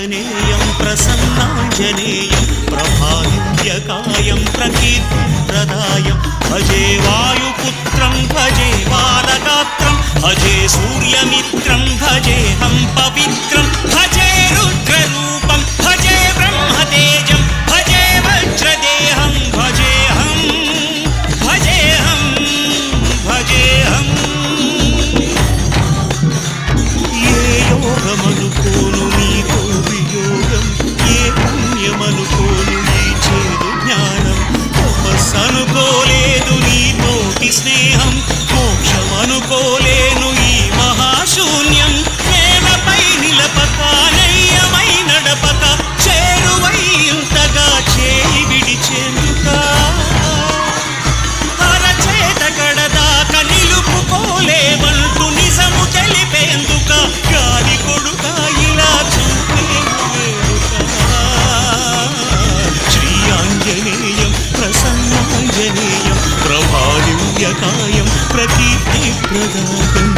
ఆంజనేయం ప్రసన్నాంజనేయం ప్రభాదివ్యకాయం ప్రకీర్తిప్రదాయం భజే వాయుపుత్రం భజే బాలగాత్రం భజే సూర్యమిత్రం భజేహం పవిత్రం భజే రుద్రరూపం భజే బ్రహ్మతేజం భజే వజ్రదేహం భజేహం భజేహం భజేహం ఏ యోగమనుకోను నీతో వియోగం ఏ పుణ్యమనుకోను నీ చేదు జ్ఞానం తపస్సనుకోలేదు నీతోటి స్నేహం మోక్షమనుకోలేను ఈ మహాశూన్యం నేలపై నిలపక నయ్యమై నడపక చేరువై ఇంతగా చేయి విడిచేందుక అరచేత కడదాక నిలుపుకోలేవంటూ నిజము తెలిపేందుక గాలి కొడుక ఇలా శ్రీ ఆంజనేయం ప్రసన్నాంజనేయం ప్రభాదివ్యకాయం ప్రకీర్తిప్రదాయం